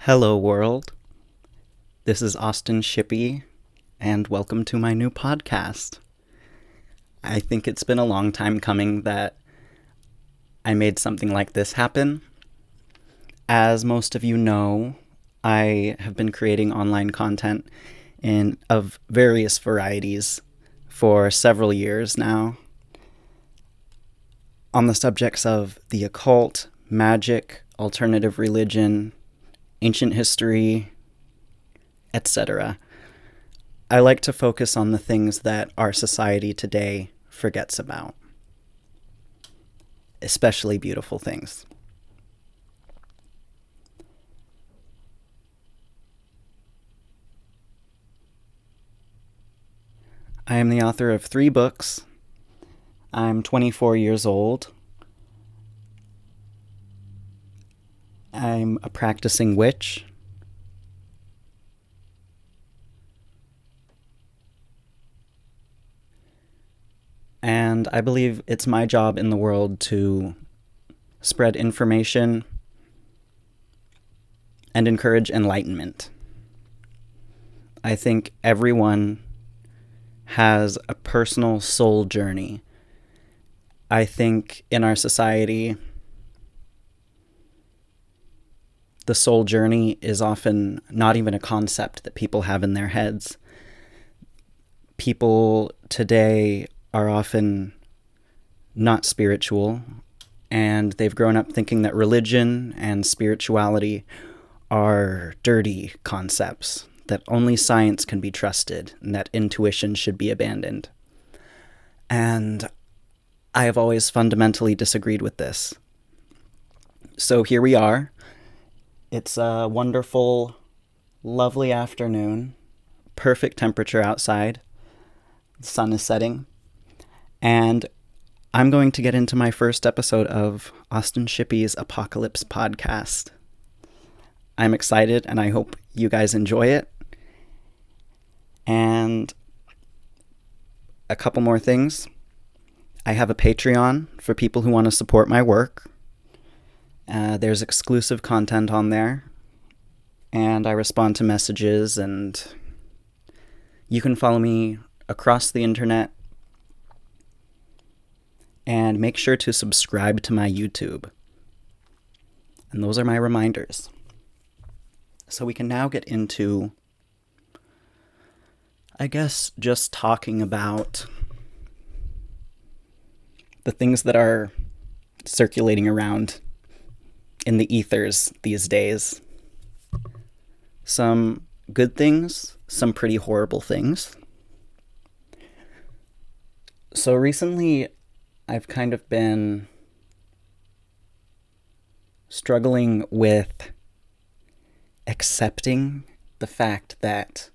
Hello, world. This is Austin Shippey, and welcome to my new podcast. I think it's been a long time coming that I made something like this happen. As most of you know, I have been creating online content of various varieties for several years now on the subjects of the occult, magic, alternative religion, ancient history, etc. I like to focus on the things that our society today forgets about, especially beautiful things. I am the author of 3 books. I'm 24 years old. I'm a practicing witch. And I believe it's my job in the world to spread information and encourage enlightenment. I think everyone has a personal soul journey. I think in our society, the soul journey is often not even a concept that people have in their heads. People today are often not spiritual, and they've grown up thinking that religion and spirituality are dirty concepts, that only science can be trusted, and that intuition should be abandoned. And I have always fundamentally disagreed with this. So here we are. It's a wonderful, lovely afternoon, perfect temperature outside. The sun is setting. And I'm going to get into my first episode of Austin Shippey's Apocalypse podcast. I'm excited, and I hope you guys enjoy it. And a couple more things. I have a Patreon for people who want to support my work. There's exclusive content on there, and I respond to messages, and you can follow me across the internet. And make sure to subscribe to my YouTube. And those are my reminders. So we can now get into, I guess, just talking about the things that are circulating around in the ethers these days. Some good things, some pretty horrible things. So recently, I've kind of been struggling with accepting the fact that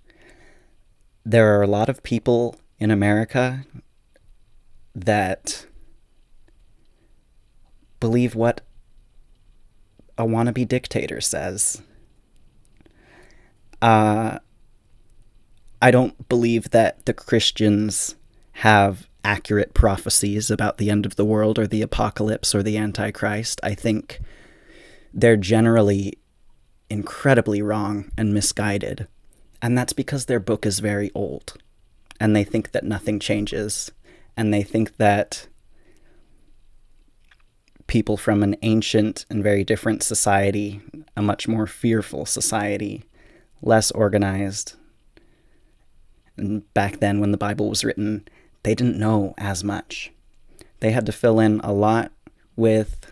there are a lot of people in America that believe what a wannabe dictator says. I don't believe that the Christians have accurate prophecies about the end of the world or the apocalypse or the Antichrist. I think they're generally incredibly wrong and misguided. And that's because their book is very old. And they think that nothing changes. And they think that people from an ancient and very different society, a much more fearful society, less organized. And back then, when the Bible was written, they didn't know as much. They had to fill in a lot with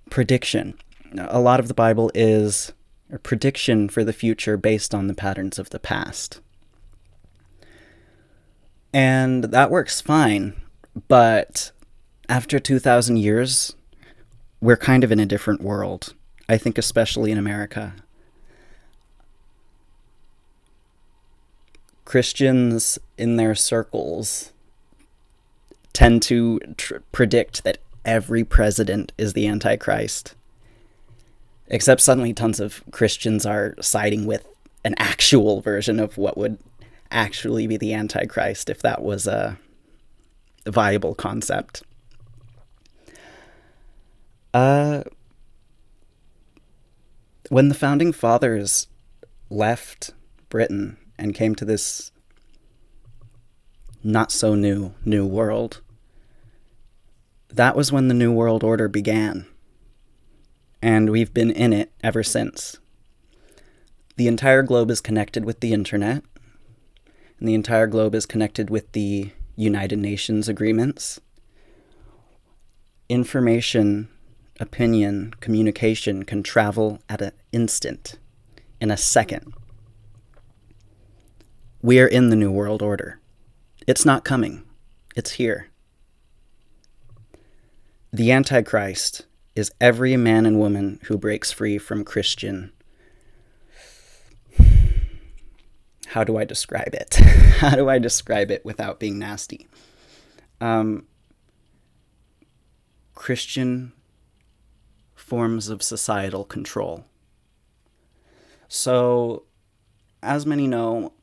prediction. A lot of the Bible is a prediction for the future based on the patterns of the past. And that works fine, but after 2,000 years, we're kind of in a different world. I think especially in America. Christians in their circles tend to predict that every president is the Antichrist. Except suddenly tons of Christians are siding with an actual version of what would actually be the Antichrist if that was a viable concept. When the founding fathers left Britain and came to this not so new world, that was when the New World Order began. And we've been in it ever since. The entire globe is connected with the internet, and the entire globe is connected with the United Nations agreements. Information, opinion, communication can travel at an instant, in a second. We are in the New World Order. It's not coming. It's here. The Antichrist is every man and woman who breaks free from Christian. How do I describe it? How do I describe it without being nasty? Christian forms of societal control. So, as many know,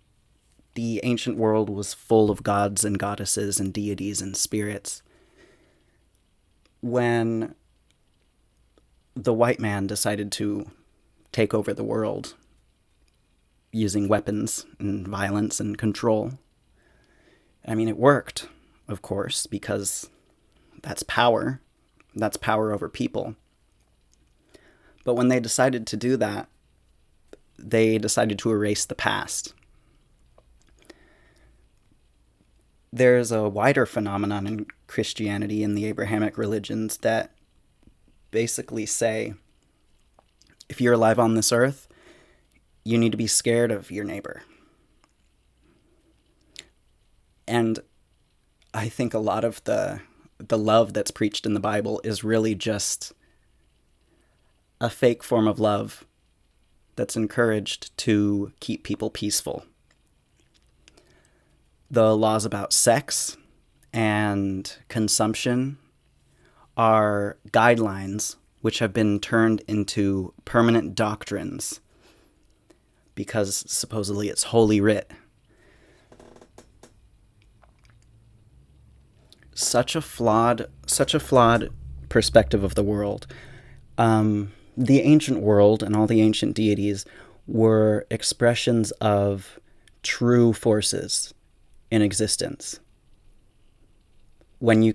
the ancient world was full of gods and goddesses and deities and spirits. When the white man decided to take over the world using weapons and violence and control, I mean, it worked, of course, because that's power. That's power over people. But when they decided to do that, they decided to erase the past. There's a wider phenomenon in Christianity and the Abrahamic religions that basically say, if you're alive on this earth, you need to be scared of your neighbor. And I think a lot of the love that's preached in the Bible is really just a fake form of love that's encouraged to keep people peaceful. The laws about sex and consumption are guidelines which have been turned into permanent doctrines because supposedly it's holy writ. Such a flawed perspective of the world. The ancient world and all the ancient deities were expressions of true forces in existence. When you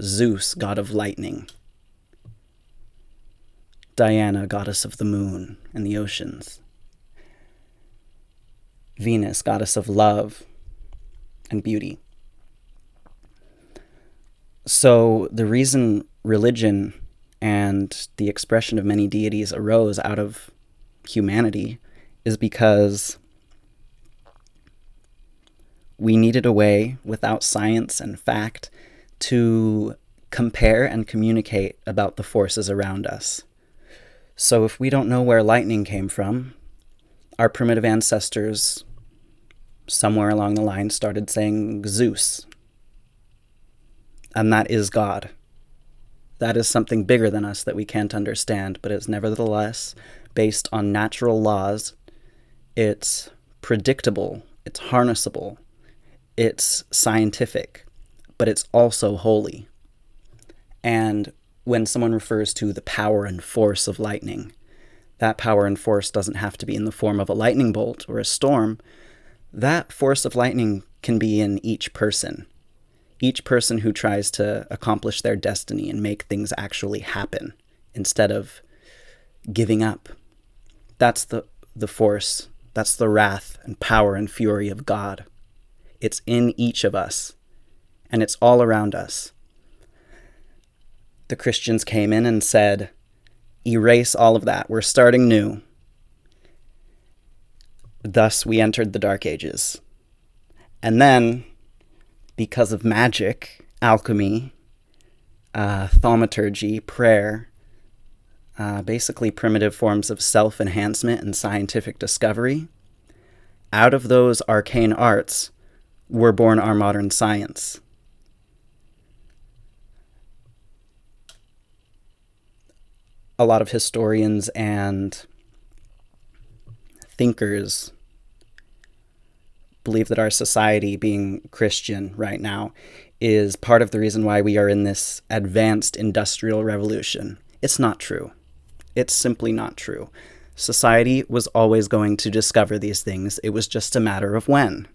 Zeus, god of lightning, Diana, goddess of the moon and the oceans, Venus, goddess of love and beauty. So the reason religion and the expression of many deities arose out of humanity is because we needed a way, without science and fact, to compare and communicate about the forces around us. So if we don't know where lightning came from, our primitive ancestors, somewhere along the line, started saying Zeus. And that is God. That is something bigger than us that we can't understand, but it's nevertheless based on natural laws. It's predictable, it's harnessable, it's scientific, but it's also holy. And when someone refers to the power and force of lightning, that power and force doesn't have to be in the form of a lightning bolt or a storm. That force of lightning can be in each person. Each person who tries to accomplish their destiny and make things actually happen instead of giving up. That's the force. That's the wrath and power and fury of God. It's in each of us, and it's all around us. The Christians came in and said, erase all of that. We're starting new. Thus, we entered the Dark Ages. And then, because of magic, alchemy, thaumaturgy, prayer, basically primitive forms of self-enhancement and scientific discovery, out of those arcane arts were born our modern science. A lot of historians and thinkers believe that our society, being Christian right now, is part of the reason why we are in this advanced industrial revolution. It's not true. It's simply not true. Society was always going to discover these things. It was just a matter of when.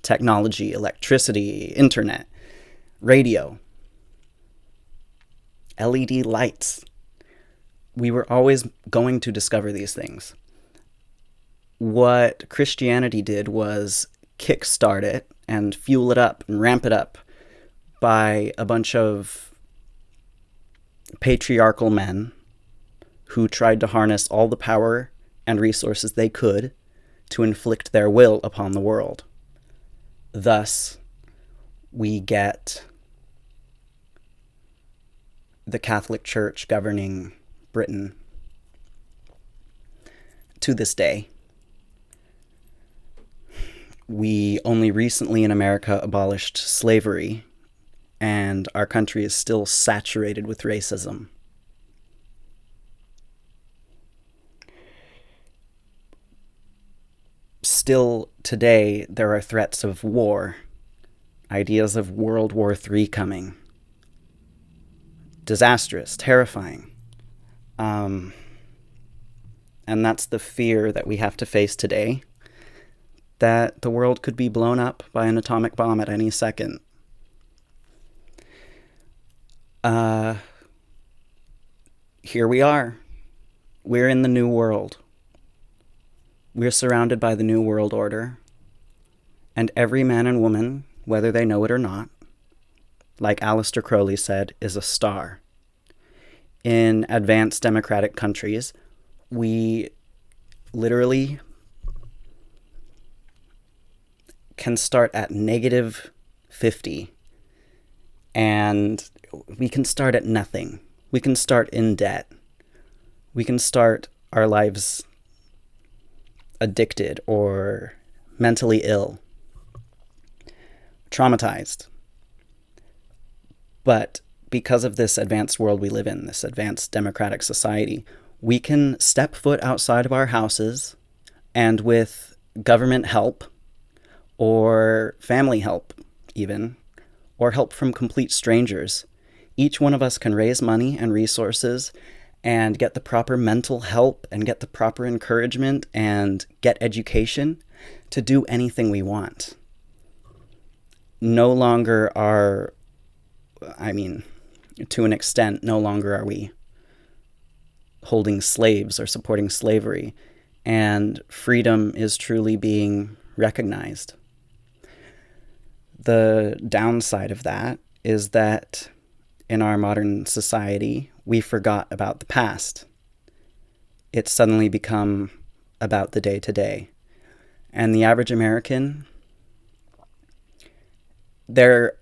Technology, electricity, internet, radio, LED lights. We were always going to discover these things. What Christianity did was kickstart it and fuel it up and ramp it up by a bunch of patriarchal men who tried to harness all the power and resources they could to inflict their will upon the world. Thus, we get the Catholic Church governing Britain to this day. We only recently in America abolished slavery, and our country is still saturated with racism. Still today, there are threats of war, ideas of World War III coming. Disastrous, terrifying. And that's the fear that we have to face today, that the world could be blown up by an atomic bomb at any second. Here we are. We're in the New World. We're surrounded by the New World Order. And every man and woman, whether they know it or not, like Aleister Crowley said, is a star. In advanced democratic countries, we literally can start at -50, and we can start at nothing. We can start in debt. We can start our lives addicted or mentally ill, traumatized. But because of this advanced world we live in, this advanced democratic society, we can step foot outside of our houses, and with government help, or family help even, or help from complete strangers, each one of us can raise money and resources and get the proper mental help and get the proper encouragement and get education to do anything we want. No longer are, to an extent, no longer are we holding slaves or supporting slavery, and freedom is truly being recognized. The downside of that is that in our modern society, we forgot about the past. It's suddenly become about the day-to-day. And the average American, their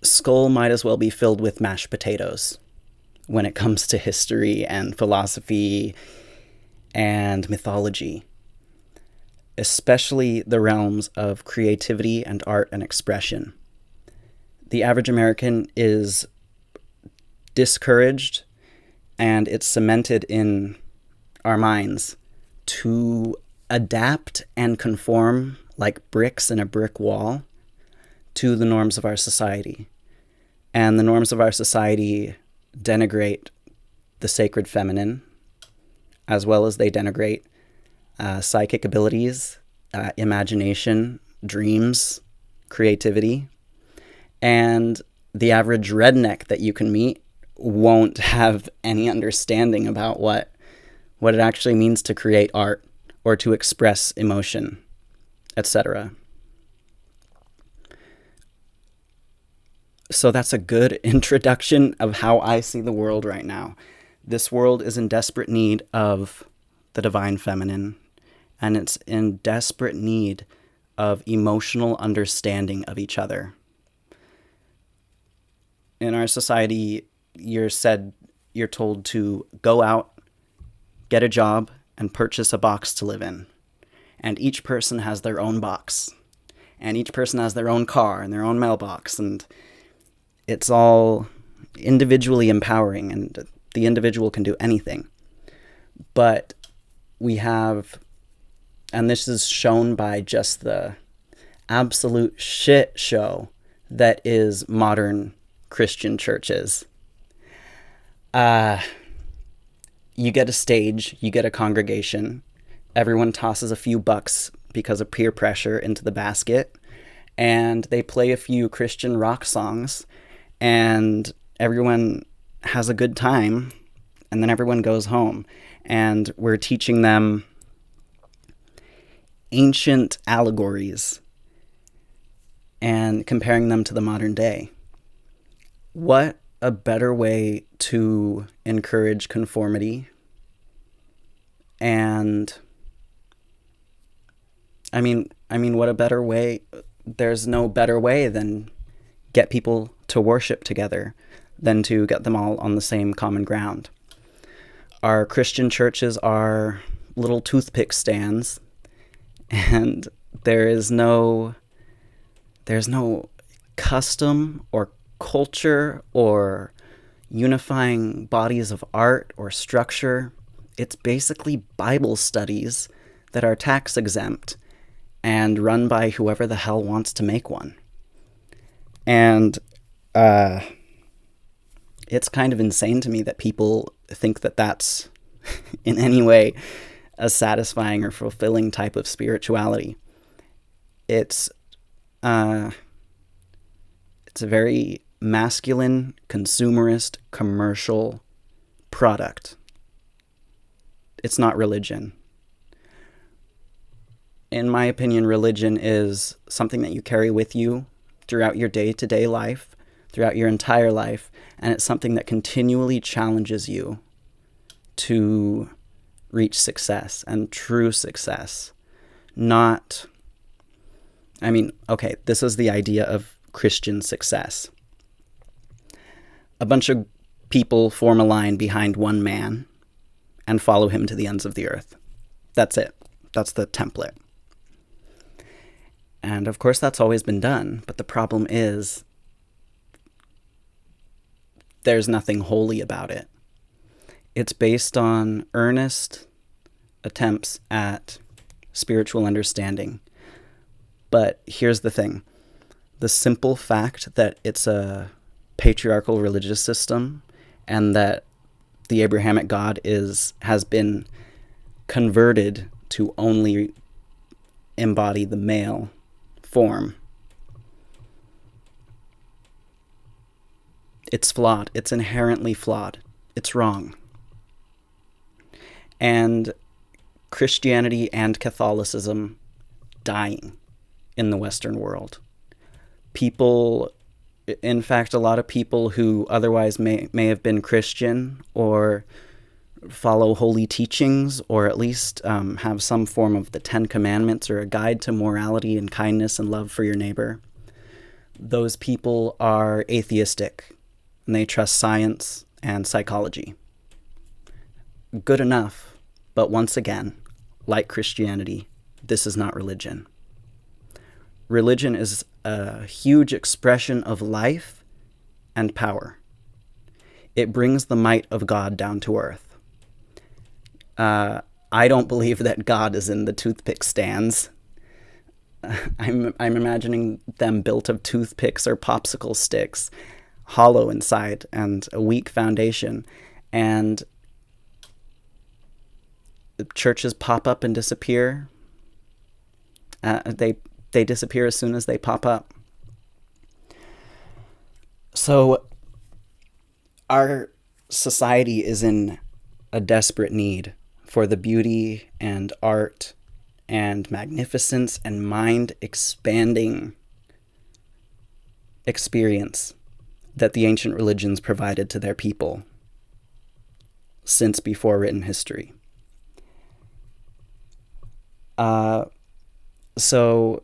skull might as well be filled with mashed potatoes when it comes to history and philosophy and mythology, especially the realms of creativity and art and expression. The average American is discouraged, and it's cemented in our minds to adapt and conform like bricks in a brick wall to the norms of our society. And the norms of our society denigrate the sacred feminine, as well as they denigrate psychic abilities, imagination, dreams, creativity. And the average redneck that you can meet won't have any understanding about what it actually means to create art or to express emotion, etc. So that's a good introduction of how I see the world right now. This world is in desperate need of the divine feminine, and it's in desperate need of emotional understanding of each other. In our society, you're told to go out, get a job, and purchase a box to live in. And each person has their own box. And each person has their own car and their own mailbox. And it's all individually empowering, and the individual can do anything. But we have, and this is shown by just the absolute shit show that is modern Christian churches. You get a stage, you get a congregation, everyone tosses a few bucks because of peer pressure into the basket, and they play a few Christian rock songs, and everyone has a good time, and then everyone goes home. And we're teaching them ancient allegories and comparing them to the modern day. What a better way to encourage conformity. And I mean, what a better way. There's no better way than get people to worship together, than to get them all on the same common ground. Our Christian churches are little toothpick stands, and there's no custom or culture or unifying bodies of art or structure. It's basically Bible studies that are tax exempt and run by whoever the hell wants to make one. And it's kind of insane to me that people think that that's in any way a satisfying or fulfilling type of spirituality. It's a very masculine, consumerist, commercial product. It's not religion. In my opinion, religion is something that you carry with you throughout your day-to-day life, throughout your entire life, and it's something that continually challenges you to reach success and true success. Not, this is the idea of Christian success. A bunch of people form a line behind one man and follow him to the ends of the earth. That's it. That's the template. And of course that's always been done, but the problem is there's nothing holy about it. It's based on earnest attempts at spiritual understanding. But here's the thing. The simple fact that it's a patriarchal religious system and that the Abrahamic God has been converted to only embody the male form. It's flawed. It's inherently flawed. It's wrong. And Christianity and Catholicism dying in the Western world. People, in fact, a lot of people who otherwise may have been Christian or follow holy teachings, or at least have some form of the Ten Commandments or a guide to morality and kindness and love for your neighbor, those people are atheistic, and they trust science and psychology. Good enough, but once again, like Christianity, this is not religion. Religion is a huge expression of life and power. It brings the might of God down to earth. I don't believe that God is in the toothpick stands. I'm imagining them built of toothpicks or popsicle sticks, hollow inside and a weak foundation. And churches pop up and disappear. They disappear as soon as they pop up. So our society is in a desperate need for the beauty and art and magnificence and mind-expanding experience that the ancient religions provided to their people since before written history. So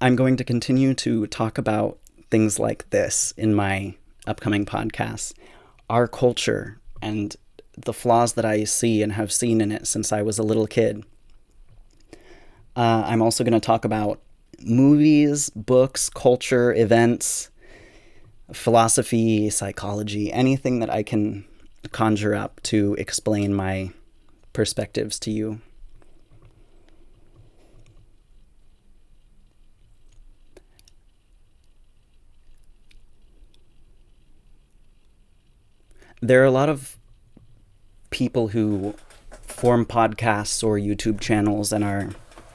I'm going to continue to talk about things like this in my upcoming podcasts. Our culture and the flaws that I see and have seen in it since I was a little kid. I'm also going to talk about movies, books, culture, events, philosophy, psychology, anything that I can conjure up to explain my perspectives to you. There are a lot of people who form podcasts or YouTube channels and are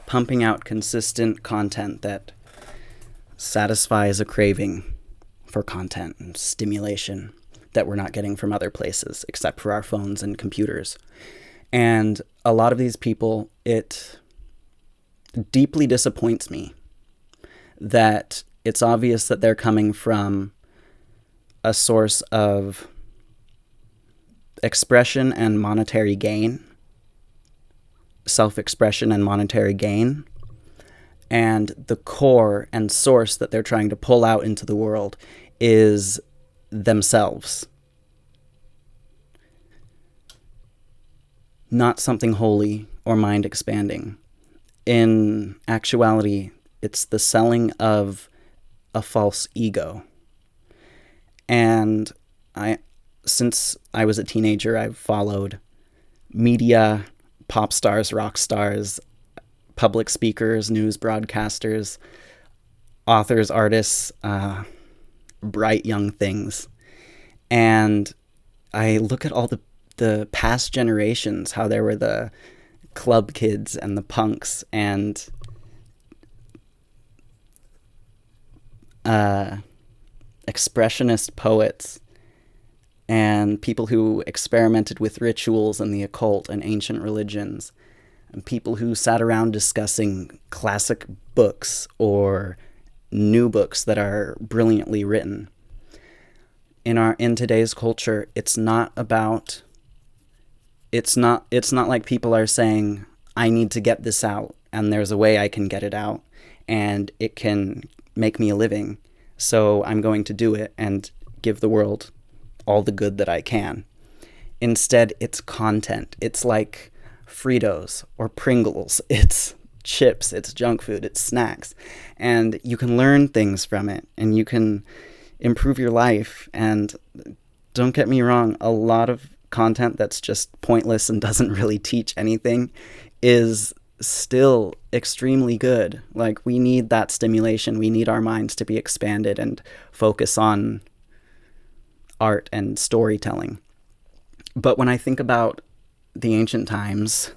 pumping out consistent content that satisfies a craving for content and stimulation that we're not getting from other places except for our phones and computers. And a lot of these people, it deeply disappoints me that it's obvious that they're coming from a source of expression and monetary gain, self-expression and monetary gain, and the core and source that they're trying to pull out into the world is themselves. Not something holy or mind-expanding. In actuality, it's the selling of a false ego. And since I was a teenager, I've followed media, pop stars, rock stars, public speakers, news broadcasters, authors, artists, bright young things. And I look at all the past generations, how there were the club kids and the punks and expressionist poets and people who experimented with rituals and the occult and ancient religions, and people who sat around discussing classic books or new books that are brilliantly written. In today's culture, it's not like people are saying, I need to get this out, and there's a way I can get it out, and it can make me a living, so I'm going to do it and give the world all the good that I can. Instead, it's content. It's like Fritos or Pringles. It's chips. It's junk food. It's snacks. And you can learn things from it, and you can improve your life. And don't get me wrong, a lot of content that's just pointless and doesn't really teach anything is still extremely good. Like, we need that stimulation. We need our minds to be expanded and focus on art and storytelling. But when I think about the ancient times,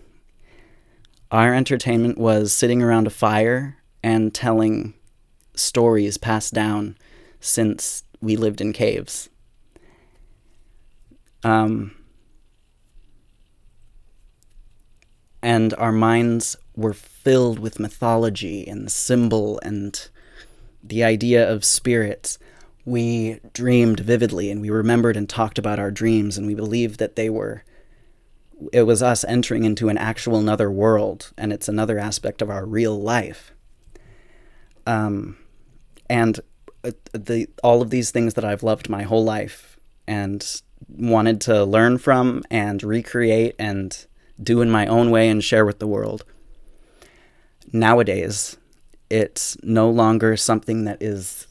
our entertainment was sitting around a fire and telling stories passed down since we lived in caves. And our minds were filled with mythology and symbol and the idea of spirits. We dreamed vividly, and we remembered and talked about our dreams, and we believed that it was us entering into an actual another world, and it's another aspect of our real life. And all of these things that I've loved my whole life and wanted to learn from and recreate and do in my own way and share with the world. Nowadays, it's no longer something that is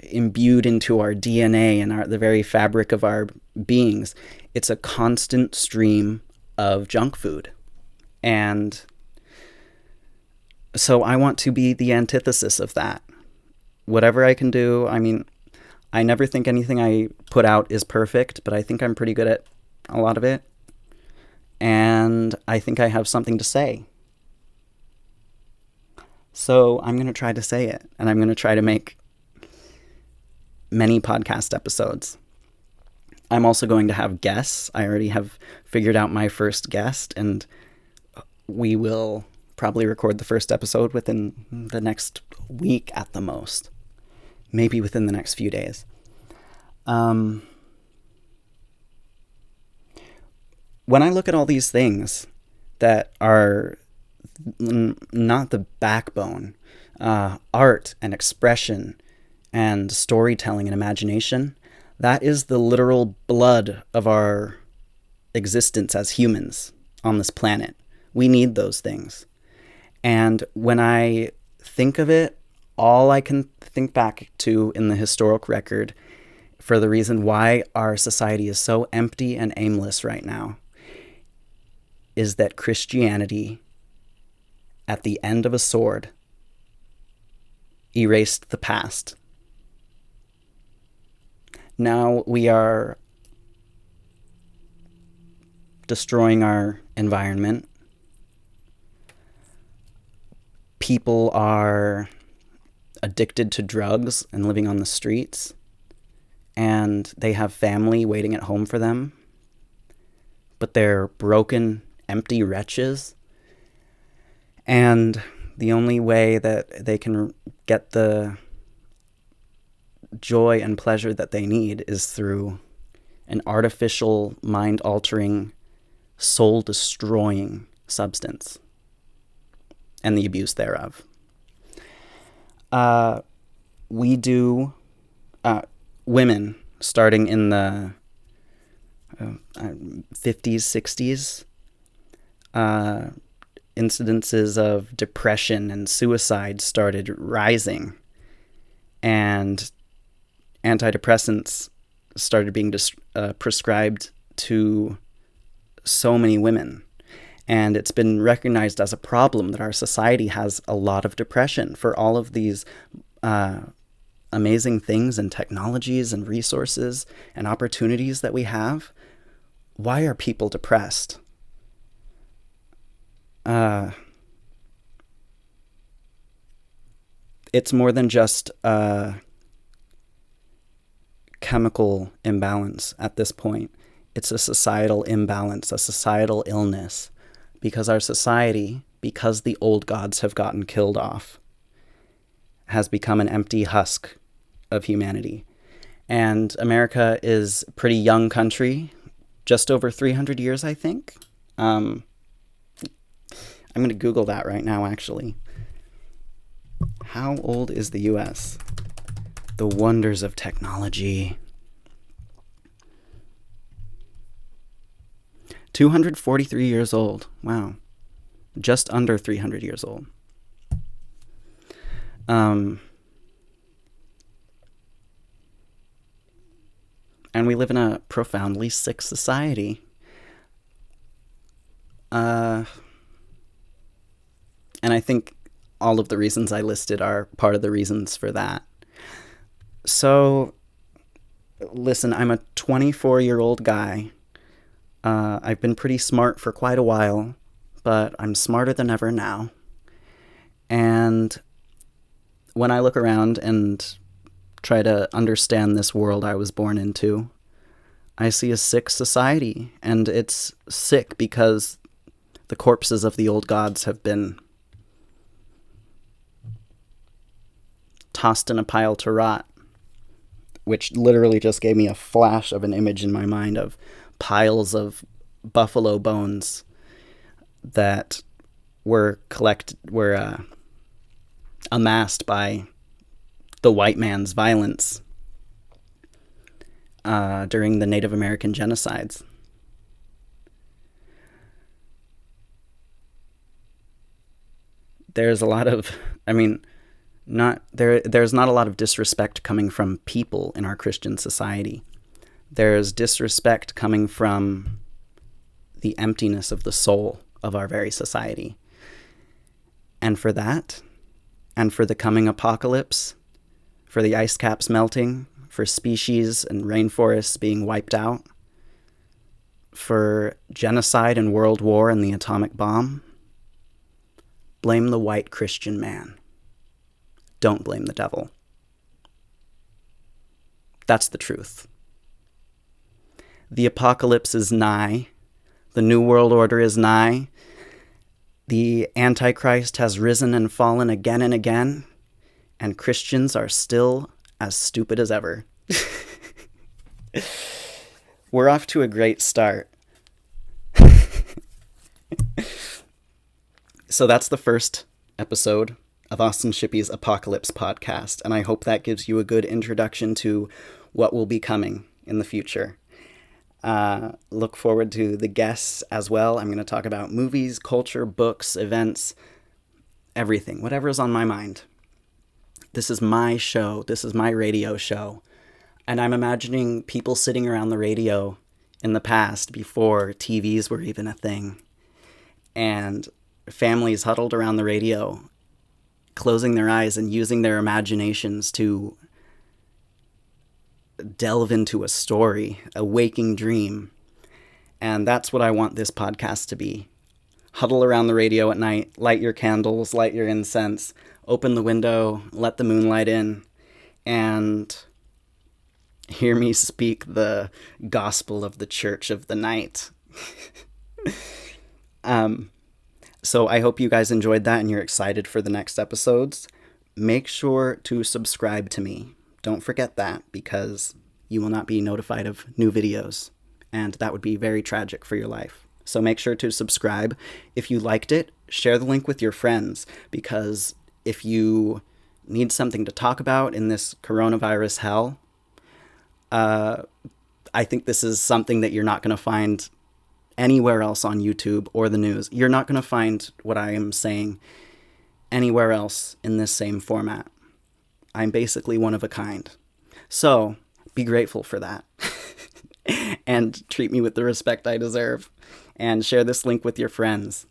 imbued into our DNA and the very fabric of our beings. It's a constant stream of junk food. And so I want to be the antithesis of that. Whatever I can do, I mean, I never think anything I put out is perfect, but I think I'm pretty good at a lot of it. And I think I have something to say. So I'm going to try to say it, and I'm going to try to make many podcast episodes. I'm also going to have guests. I already have figured out my first guest, and we will probably record the first episode within the next week at the most. Maybe within the next few days. When I look at all these things that are not the backbone, art and expression and storytelling and imagination, that is the literal blood of our existence as humans on this planet. We need those things. And when I think of it, all I can think back to in the historical record for the reason why our society is so empty and aimless right now is that Christianity, at the end of a sword, erased the past. Now we are destroying our environment. People are addicted to drugs and living on the streets, and they have family waiting at home for them, but they're broken, empty wretches, and the only way that they can get the joy and pleasure that they need is through an artificial, mind-altering, soul-destroying substance and the abuse thereof. Women, starting in the 50s, 60s, incidences of depression and suicide started rising, and antidepressants started being prescribed to so many women. And it's been recognized as a problem that our society has a lot of depression for all of these amazing things and technologies and resources and opportunities that we have. Why are people depressed? It's more than just chemical imbalance at this point. It's a societal imbalance, a societal illness, because our society, because the old gods have gotten killed off, has become an empty husk of humanity. And America is a pretty young country, just over 300 years, I think. I'm going to Google that right now, actually. How old is the U.S.? The wonders of technology. 243 years old. Wow. Just under 300 years old. And we live in a profoundly sick society. And I think all of the reasons I listed are part of the reasons for that. So, listen, I'm a 24-year-old guy. I've been pretty smart for quite a while, but I'm smarter than ever now. And when I look around and try to understand this world I was born into, I see a sick society, and it's sick because the corpses of the old gods have been tossed in a pile to rot, which literally just gave me a flash of an image in my mind of piles of buffalo bones that were amassed by the white man's violence during the Native American genocides. There's a lot of, there's not a lot of disrespect coming from people in our Christian society. There's disrespect coming from the emptiness of the soul of our very society. And for that, and for the coming apocalypse, for the ice caps melting, for species and rainforests being wiped out, for genocide and world war and the atomic bomb, blame the white Christian man. Don't blame the devil. That's the truth. The apocalypse is nigh. The New World Order is nigh. The Antichrist has risen and fallen again and again, and Christians are still as stupid as ever. We're off to a great start. So that's the first episode of Austin Shippey's Apocalypse podcast, and I hope that gives you a good introduction to what will be coming in the future. Look forward to the guests as well. I'm going to talk about movies, culture, books, events, everything, whatever's on my mind. This is my show. This is my radio show. And I'm imagining people sitting around the radio in the past, before TVs were even a thing, and families huddled around the radio, closing their eyes and using their imaginations to delve into a story, a waking dream, And that's what I want this podcast to be. Huddle around the radio at night, light your candles, light your incense, open the window, let the moonlight in, and hear me speak the gospel of the Church of the Night. So I hope you guys enjoyed that and you're excited for the next episodes. Make sure to subscribe to me. Don't forget that, because you will not be notified of new videos, and that would be very tragic for your life. So make sure to subscribe. If you liked it, share the link with your friends, because if you need something to talk about in this coronavirus hell, I think this is something that you're not going to find anywhere else on YouTube or the news. You're not going to find what I am saying anywhere else in this same format. I'm basically one of a kind. So be grateful for that. And treat me with the respect I deserve. And share this link with your friends.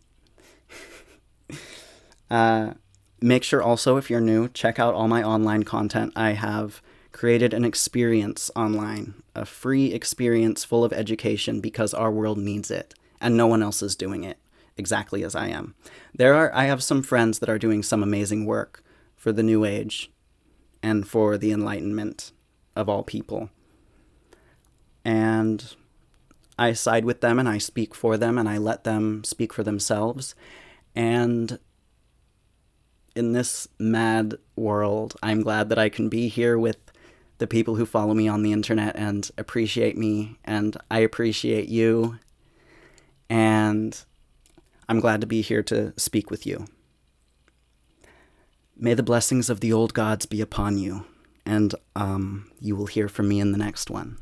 Make sure also, if you're new, check out all my online content. I have created an experience online, a free experience full of education, because our world needs it, and no one else is doing it exactly as I am. I have some friends that are doing some amazing work for the New Age and for the enlightenment of all people. And I side with them, and I speak for them, and I let them speak for themselves. And in this mad world, I'm glad that I can be here with the people who follow me on the internet and appreciate me, and I appreciate you, and I'm glad to be here to speak with you. May the blessings of the old gods be upon you, and you will hear from me in the next one.